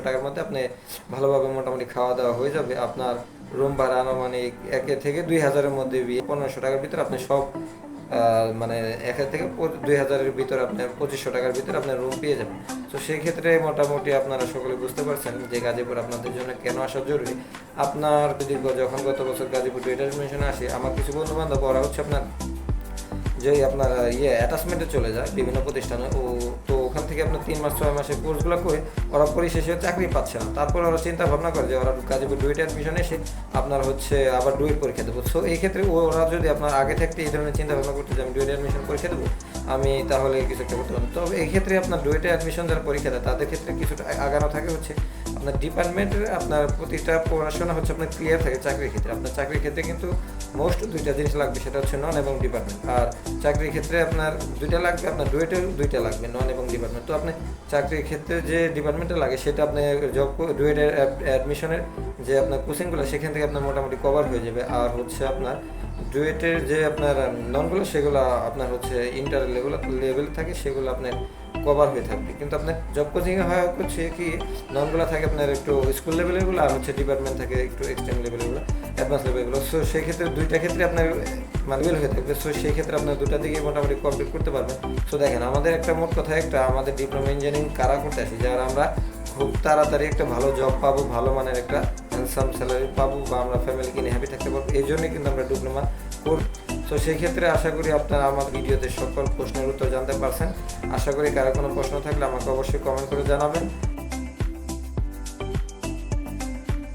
টাকার মধ্যে আপনি ভালোভাবে মোটামুটি খাওয়া দাওয়া হয়ে যাবে। আপনার রুম ভাড়া আনুমানিক 1 থেকে 2,000-এর মধ্যে 1500 টাকার ভিতরে আপনি সব মানে 1 থেকে 2,000-এর ভিতরে আপনার 2500 টাকার ভিতরে আপনার রুম পেয়ে যাবেন। তো সেই ক্ষেত্রে মোটামুটি আপনারা সকলে বুঝতে পারছেন যে গাজীপুর আপনাদের জন্য কেন আসা জরুরি। আপনার যদি যখন গত বছর গাজীপুর ডুয়েট অ্যাডমিশনে আসে, আমার কিছু বন্ধু বান্ধব ওরা হচ্ছে আপনার যে আপনার অ্যাটাচমেন্টে চলে যায় বিভিন্ন প্রতিষ্ঠানে, তো ওখান থেকে আপনার 3 মাস 6 মাসের কোর্সগুলো করে ওরা পরিশেষে চাকরি পাচ্ছে না। তারপর ওরা চিন্তা ভাবনা করে যে ওরা গাজীপুর ডুয়েট অ্যাডমিশন এসে আপনার হচ্ছে আবার ডুয়েট পরীক্ষা দেবো। সো এই ক্ষেত্রে ওরা যদি আপনার আগে থাকতে এই ধরনের চিন্তা ভাবনা করতে যে আমি ডুয়েট অ্যাডমিশন পরীক্ষা দেবো, আমি তাহলে কিছু একটা করতে পারবো। তবে এই ক্ষেত্রে আপনার ডুয়েটে অ্যাডমিশন যারা পরীক্ষা দেয় তাদের ক্ষেত্রে কিছুটা আগানো থাকে হচ্ছে আপনার ডিপার্টমেন্টের আপনার প্রতিটা পড়াশোনা হচ্ছে আপনার ক্লিয়ার থাকে। চাকরির ক্ষেত্রে আপনার চাকরির ক্ষেত্রে কিন্তু মোস্ট 2টা জিনিস লাগবে, সেটা হচ্ছে নন এবং ডিপার্টমেন্ট। আর চাকরির ক্ষেত্রে আপনার 2টা লাগবে, আপনার ডুয়েটের 2টা লাগবে, নন এবং ডিপার্টমেন্ট। তো আপনি চাকরির ক্ষেত্রে যে ডিপার্টমেন্টে লাগে সেটা আপনি জব ডুয়েটের অ্যাডমিশনের যে আপনার কোচিংগুলো সেখান থেকে আপনার মোটামুটি কভার হয়ে যাবে। আর হচ্ছে আপনার ডুয়েটের যে আপনার ননগুলো সেগুলো আপনার হচ্ছে ইন্টার লেভেল থাকে, সেগুলো আপনার কভার হয়ে থাকবে। কিন্তু আপনার জব কোচিংয়ে হয় হচ্ছে কি ননগুলো থাকে আপনার একটু স্কুল লেভেলেরগুলো, আর হচ্ছে ডিপার্টমেন্ট থাকে একটু এক্সটেন্ড লেভেলগুলো, অ্যাডভান্স লেভেলগুলো। সো সেই ক্ষেত্রে 2টা ক্ষেত্রে আপনার লেভেল হয়ে থাকবে। সো সেই ক্ষেত্রে আপনার 2টা দিকে মোটামুটি কমপ্লিট করতে পারবেন। সো দেখেন আমাদের একটা মোট কথা একটা আমাদের ডিপ্লোমা ইঞ্জিনিয়ারিং কারা করতে আসি, যারা আমরা খুব তাড়াতাড়ি একটা ভালো জব পাবো, ভালো মানের একটা হ্যান্ডসাম স্যালারি পাবো, বা আমরা ফ্যামিলিকে নিয়ে হ্যাপি থাকতে পারবো, এই জন্যই কিন্তু আমরা ডিপ্লোমা করি। তো সেই ক্ষেত্রে আশা করি আপনারা আমার ভিডিওতে সকল প্রশ্নের উত্তর জানতে পারছেন। আশা করি কারো কোনো প্রশ্ন থাকলে আমাকে অবশ্যই কমেন্ট করে জানাবেন।